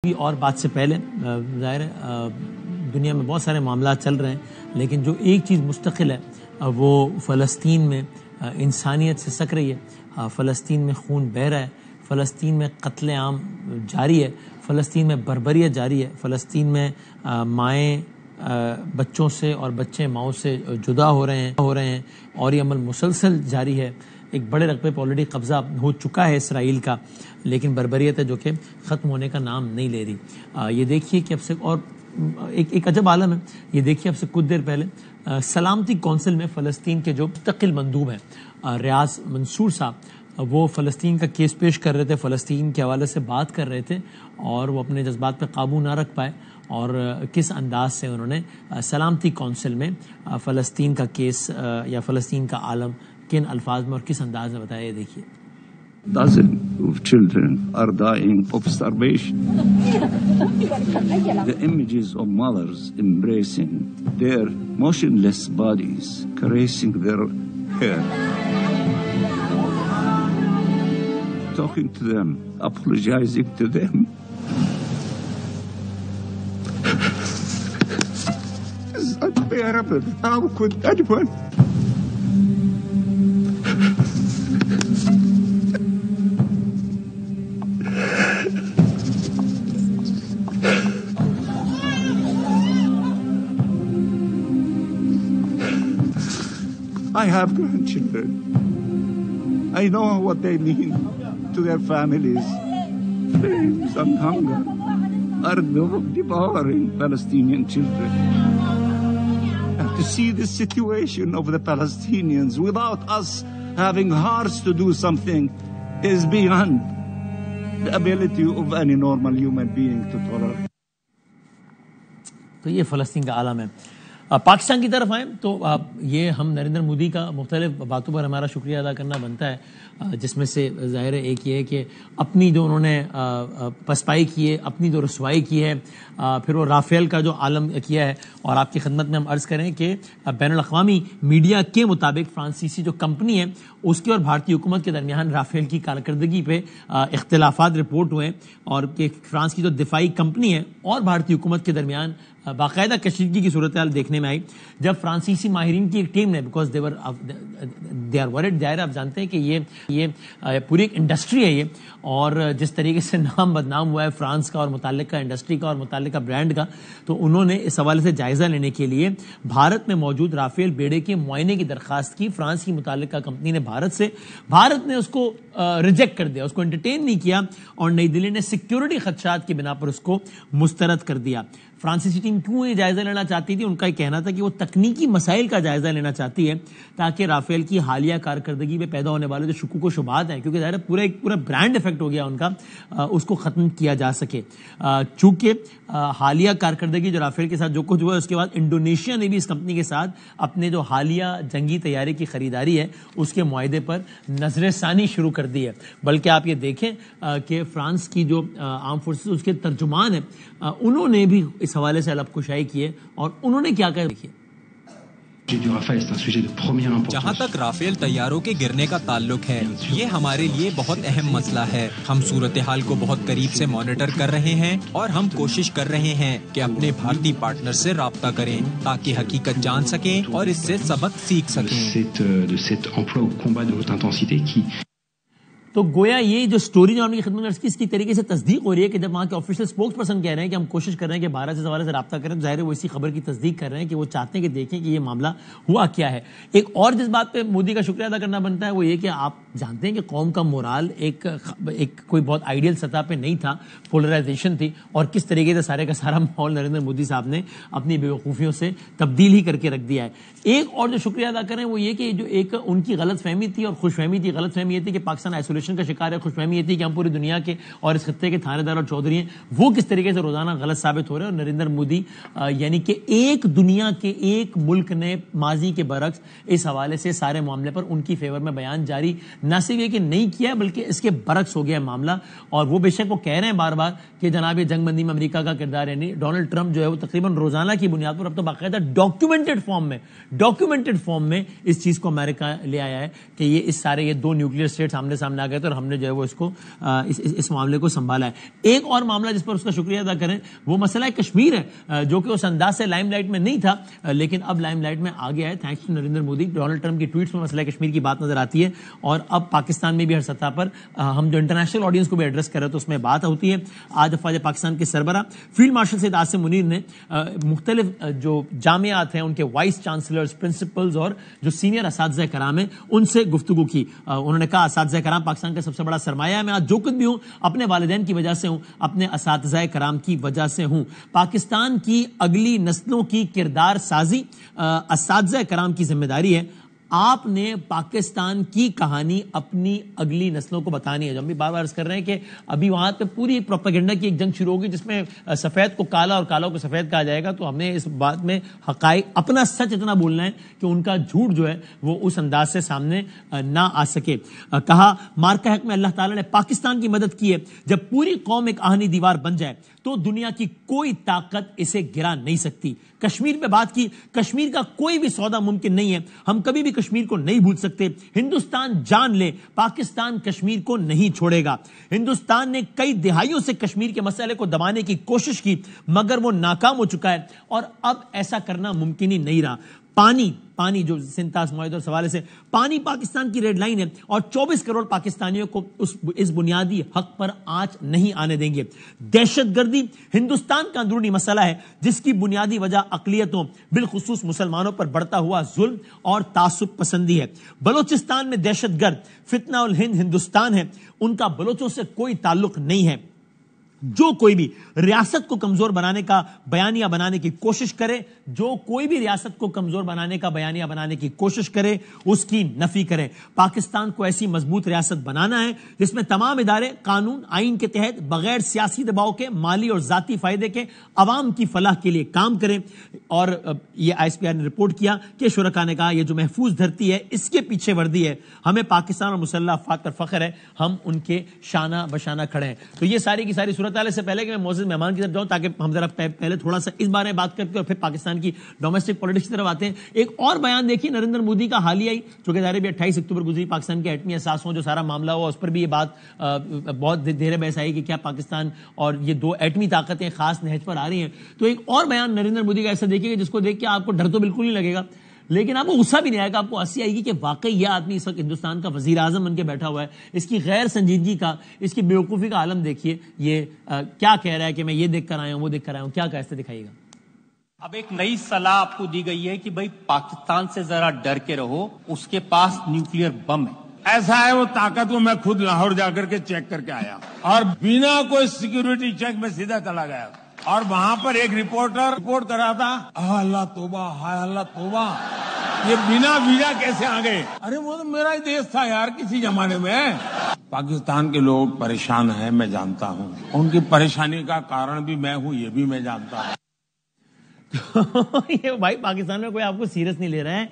اور بات سے پہلے ظاہر ہے دنیا میں بہت سارے معاملات چل رہے ہیں، لیکن جو ایک چیز مستقل ہے وہ فلسطین میں انسانیت سے سک رہی ہے، فلسطین میں خون بہہ رہا ہے، فلسطین میں قتل عام جاری ہے، فلسطین میں بربریت جاری ہے، فلسطین میں مائیں بچوں سے اور بچے ماؤں سے جدا ہو رہے ہیں اور یہ عمل مسلسل جاری ہے۔ ایک بڑے رقبے پہ آلریڈی قبضہ ہو چکا ہے اسرائیل کا، لیکن بربریت ہے جو کہ ختم ہونے کا نام نہیں لے رہی۔ یہ دیکھیے کہ اب سے اور ایک عجب عالم ہے، یہ دیکھیے اب سے کچھ دیر پہلے سلامتی کونسل میں فلسطین کے جو مستقل مندوب ہیں ریاض منصور صاحب، وہ فلسطین کا کیس پیش کر رہے تھے، فلسطین کے حوالے سے بات کر رہے تھے اور وہ اپنے جذبات پہ قابو نہ رکھ پائے اور کس انداز سے انہوں نے سلامتی کونسل میں فلسطین کا کیس یا فلسطین کا عالم کن الفاظ میں اور کس انداز میں بتایا، یہ دیکھیے۔ Dozens of children are dying of starvation. The images of mothers embracing their motionless bodies, caressing their hair, talking to them, apologizing to them. It's unbearable. How could anyone? I have grandchildren. I know what they mean to their families. Flames and hunger are devouring Palestinian children. And to see the situation of the Palestinians without us having hearts to do something is beyond the ability of any normal human being to tolerate. تو یہ فلسطین کا عالم ہے۔ پاکستان کی طرف آئیں تو یہ ہم نریندر مودی کا مختلف باتوں پر ہمارا شکریہ ادا کرنا بنتا ہے، جس میں سے ظاہر ہے ایک یہ ہے کہ اپنی جو انہوں نے پسپائی کی ہے، اپنی جو رسوائی کی ہے، پھر وہ رافیل کا جو عالم کیا ہے، اور آپ کی خدمت میں ہم عرض کریں کہ بین الاقوامی میڈیا کے مطابق فرانسیسی جو کمپنی ہے اس کی اور بھارتی حکومت کے درمیان رافیل کی کارکردگی پہ اختلافات رپورٹ ہوئے، اور کہ فرانس کی جو دفاعی کمپنی ہے اور بھارتی حکومت کے درمیان باقاعدہ کشیدگی کی صورتحال دیکھنے میں آئی، جب فرانسیسی ماہرین کی ایک ٹیم نے بیکاز دے آر ورڈ، ظاہر آپ جانتے ہیں کہ یہ پوری ایک انڈسٹری ہے یہ، اور جس طریقے سے نام بدنام ہوا ہے فرانس کا اور متعلقہ انڈسٹری کا اور متعلقہ برانڈ کا، تو انہوں نے اس حوالے سے جائزہ لینے کے لیے بھارت میں موجود رافیل بیڑے کے معائنے کی درخواست کی۔ فرانس کی متعلقہ کمپنی نے بھارت نے اس کو ریجیکٹ کر دیا، اس کو انٹرٹین نہیں کیا، اور نئی دہلی نے سیکیورٹی خدشات کی بنا پر اس کو مسترد کر دیا۔ فرانسیسی ٹیم کیوں یہ جائزہ لینا چاہتی تھی؟ ان کا یہ کہنا تھا کہ وہ تکنیکی مسائل کا جائزہ لینا چاہتی ہے تاکہ رافیل کی حالیہ کارکردگی میں پیدا ہونے والے جو شکوک و شبہات ہیں، کیونکہ ظاہر پورا برانڈ افیکٹ ہو گیا ان کا، اس کو ختم کیا جا سکے۔ چونکہ حالیہ کارکردگی جو رافیل کے ساتھ جو کچھ ہوا ہے، اس کے بعد انڈونیشیا نے بھی اس کمپنی کے ساتھ اپنے جو حالیہ جنگی طیارے کی خریداری ہے اس کے معاہدے پر نظر ثانی شروع کر دی ہے۔ بلکہ آپ یہ دیکھیں کہ فرانس کی جو آرم فورسز اس کے ترجمان ہیں، انہوں نے بھی اس حوالے سے الگ کشائی کی ہے، اور انہوں نے کیا کہا دیکھیے۔ جہاں تک رافیل طیاروں کے گرنے کا تعلق ہے، یہ ہمارے لیے بہت اہم مسئلہ ہے۔ ہم صورتحال کو بہت قریب سے مانیٹر کر رہے ہیں اور ہم کوشش کر رہے ہیں کہ اپنے بھارتی پارٹنر سے رابطہ کریں تاکہ حقیقت جان سکیں اور اس سے سبق سیکھ سکیں۔ تو گویا یہ جو سٹوری جو ہم کی خدمت میں اس کی طریقے سے تصدیق ہو رہی ہے کہ جب وہاں کے آفیشل اسپوکس پرسن کہہ رہے ہیں کہ ہم کوشش کر رہے ہیں کہ بھارت سے حوالے سے رابطہ کریں، تو ظاہر ہے وہ اسی خبر کی تصدیق کر رہے ہیں کہ وہ چاہتے ہیں کہ دیکھیں کہ یہ معاملہ ہوا کیا ہے۔ ایک اور جس بات پہ مودی کا شکریہ ادا کرنا بنتا ہے وہ یہ کہ آپ جانتے ہیں کہ قوم کا مورال ایک کوئی بہت آئیڈیل سطح پہ نہیں تھا، پولرائزیشن تھی، اور کس طریقے سے سارے کا سارا ماحول نریندر مودی صاحب نے اپنی بیوقوفیوں سے تبدیل ہی کر کے رکھ دیا ہے۔ ایک اور جو شکریہ ادا کریں وہ یہ کہ جو ایک ان کی غلط فہمی تھی اور خوش فہمی تھی، غلط فہمی یہ تھی کہ پاکستان آئسولیشن کا شکار ہے، خوش فہمی یہ تھی کہ ہم پوری دنیا کے اور اس خطے کے تھانے دار اور چودھری ہیں، وہ کس طریقے سے روزانہ غلط ثابت ہو رہے ہیں۔ اور نریندر مودی یعنی کہ ایک دنیا کے ایک ملک نے ماضی کے برعکس اس حوالے سے سارے معاملے پر ان کی فیور میں بیان جاری نہ صرف یہ کہ نہیں کیا بلکہ اس کے برعکس ہو گیا معاملہ، اور وہ بے شک وہ کہہ رہے ہیں بار بار کہ جناب یہ جنگ بندی میں امریکہ کا کردار ہے نہیں۔ ڈونلڈ ٹرمپ جو ہے وہ تقریباً روزانہ کی بنیاد پر اب تو باقاعدہ ڈاکیومنٹڈ فارم میں اس چیز کو امریکہ لے آیا ہے کہ یہ اس سارے یہ دو نیوکلیئر اسٹیٹس آمنے سامنے آ گئے تھے اور ہم نے جو ہے وہ اس کو اس معاملے کو سنبھالا ہے. ایک اور معاملہ جس پر اس کا شکریہ ادا کریں وہ مسئلہ کشمیر ہے, جو کہ اس انداز سے لائم لائٹ میں نہیں تھا لیکن اب لائم لائٹ میں آ گیا ہے thanks to Narendra Modi. Donald Trump کی ٹویٹس میں مسئلہ کشمیر کی بات نظر آتی ہے اور اب پاکستان میں بھی ہر سطح پر ہم جو انٹرنیشنل آڈینس کو بھی ایڈریس کر رہے ہیں تو اس میں بات ہوتی ہے. آج افواج پاکستان کے سربراہ فیلڈ مارشل سید عاصم منیر نے مختلف جو جامعات ہیں ان کے وائس چانسلرز, پرنسپلز اور جو سینئر اساتذہ کرام ہیں ان سے گفتگو کی. انہوں نے کہا اساتذہ کرام پاکستان کا سب سے بڑا سرمایہ ہے. میں آج جو کچھ بھی ہوں اپنے والدین کی وجہ سے ہوں, اپنے اساتذہ کرام کی وجہ سے ہوں. پاکستان کی اگلی نسلوں کی کردار سازی اساتذہ کرام کی ذمہ داری ہے. آپ نے پاکستان کی کہانی اپنی اگلی نسلوں کو بتانی ہے. جو ہم بھی بار بار عرض کر رہے ہیں کہ ابھی وہاں پہ پوری پروپیگنڈا کی ایک جنگ شروع ہوگی جس میں سفید کو کالا اور کالا کو سفید کہا جائے گا. تو ہم نے اس بات میں حقائق اپنا سچ اتنا بولنا ہے کہ ان کا جھوٹ جو ہے وہ اس انداز سے سامنے نہ آ سکے. کہا مارکا حق میں اللہ تعالیٰ نے پاکستان کی مدد کی ہے. جب پوری قوم ایک آہنی دیوار بن جائے تو دنیا کی کوئی طاقت اسے گرا نہیں سکتی. کشمیر پہ بات کی, کشمیر کا کوئی بھی سودا ممکن نہیں ہے. ہم کبھی بھی کشمیر کو نہیں بھول سکتے. ہندوستان جان لے پاکستان کشمیر کو نہیں چھوڑے گا. ہندوستان نے کئی دہائیوں سے کشمیر کے مسئلے کو دبانے کی کوشش کی مگر وہ ناکام ہو چکا ہے اور اب ایسا کرنا ممکن ہی نہیں رہا. پانی جو سنتاس معاہدے اور حوالے سے پانی پاکستان کی ریڈ لائن ہے اور 24 کروڑ پاکستانیوں کو اس بنیادی حق پر آنچ نہیں آنے دیں گے. دہشت گردی ہندوستان کا اندرونی مسئلہ ہے جس کی بنیادی وجہ اقلیتوں بالخصوص مسلمانوں پر بڑھتا ہوا ظلم اور تعصب پسندی ہے. بلوچستان میں دہشت گرد فتنہ الہند ہندوستان ہے, ان کا بلوچوں سے کوئی تعلق نہیں ہے. جو کوئی بھی ریاست کو کمزور بنانے کا بیانیہ بنانے کی کوشش کرے, جو کوئی بھی ریاست کو کمزور بنانے کا بیانیہ بنانے کی کوشش کرے اس کی نفی کرے. پاکستان کو ایسی مضبوط ریاست بنانا ہے جس میں تمام ادارے قانون آئین کے تحت بغیر سیاسی دباؤ کے, مالی اور ذاتی فائدے کے عوام کی فلاح کے لیے کام کریں. اور یہ آئی ایس پی آر نے رپورٹ کیا کہ شرکاء نے کہا یہ جو محفوظ دھرتی ہے اس کے پیچھے وردی ہے. ہمیں پاکستان اور مسلح افواج پر فخر ہے, ہم ان کے شانہ بشانہ کھڑے ہیں. تو یہ ساری کی ساری صورت سے پہلے کہ میں معزز مہمان کی طرف جاؤں تاکہ ہم ذرا پہلے تھوڑا سا اس بارے میں بات کرتے ہیں اور پھر پاکستان کی ڈومیسٹک پولیٹکس کی طرف آتے ہیں. ایک اور بیان دیکھیے نریندر مودی کا حالیہ ہی, جو کہ ظاہر بھی 28 اکتوبر گزری پاکستان کے ایٹمی اثاثوں جو سارا معاملہ ہوا اس پر بھی یہ بات بہت دیر بحث آئی کہ کیا پاکستان اور یہ دو ایٹمی طاقتیں خاص نہج پر آ رہی ہیں. تو ایک اور بیان نریندر مودی کا ایسا دیکھیے کہ جس کو دیکھ کے آپ کو ڈر تو بالکل نہیں لگے گا لیکن آپ کو غصہ بھی نہیں آئے گا, آپ کو ہنسی آئے گی کہ واقعی یہ آدمی اس وقت ہندوستان کا وزیر اعظم بن کے بیٹھا ہوا ہے. اس کی غیر سنجیدگی کا, اس کی بیوقوفی کا عالم دیکھیے. یہ کیا کہہ رہا ہے کہ میں یہ دیکھ کر آیا ہوں وہ دیکھ کر آیا ہوں, کیا کہتے دکھائیے گا. اب ایک نئی صلاح آپ کو دی گئی ہے کہ بھائی پاکستان سے ذرا ڈر کے رہو, اس کے پاس نیوکلیئر بم ہے. ایسا ہے وہ طاقت کو میں خود لاہور جا کر کے چیک کر کے آیا اور بنا کوئی سیکیورٹی چیک میں سیدھا چلا گیا اور وہاں پر ایک رپورٹر رپورٹ کر رہا تھا اللہ توبہ ہائے اللہ توبہ یہ بنا ویزا کیسے آ گئے. ارے وہ تو میرا ہی دیش تھا یار کسی زمانے میں. پاکستان کے لوگ پریشان ہیں میں جانتا ہوں, ان کی پریشانی کا کارن بھی میں ہوں یہ بھی میں جانتا ہوں. یہ بھائی پاکستان میں کوئی آپ کو سیریس نہیں لے رہا ہے.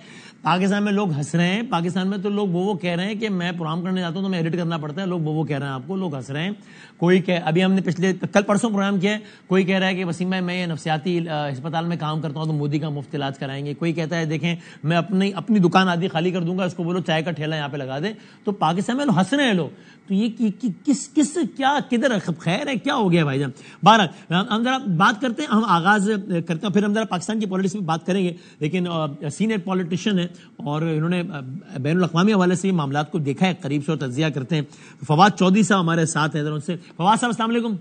پاکستان میں لوگ ہنس رہے ہیں. پاکستان میں تو لوگ وہ کہہ رہے ہیں کہ میں پروگرام کرنے جاتا ہوں تو میں ایڈٹ کرنا پڑتا ہے. لوگ وہ کہہ رہے ہیں, آپ کو لوگ ہنس رہے ہیں. کوئی ابھی ہم نے پچھلے کل پرسوں پروگرام کیا ہے, کوئی کہہ رہا ہے کہ وسیم بھائی میں یہ نفسیاتی ہسپتال میں کام کرتا ہوں تو مودی کا مفت علاج کرائیں گے. کوئی کہتا ہے دیکھیں میں اپنی دکان آدھی خالی کر دوں گا, اس کو بولو چائے کا ٹھیلا یہاں پہ لگا دے. تو پاکستان میں لوگ ہنس رہے ہیں لوگ. تو یہ کس کیا کدھر خیر ہے, کیا ہو گیا بھائی جان. بہرحال ہم ذرا بات کرتے ہیں, ہم آغاز کرتے ہیں, پھر ہم ذرا پاکستان کی پالیٹکس میں بات کریں گے. لیکن سینئر پالیٹیشین ہے اور انہوں نے بین الاقوامی حوالے سے یہ معاملات کو دیکھا ہے قریب سے اور تجزیہ کرتے ہیں. فواد چودھری صاحب ہمارے ساتھ ہیں, ان سے. فواد صاحب السلام علیکم.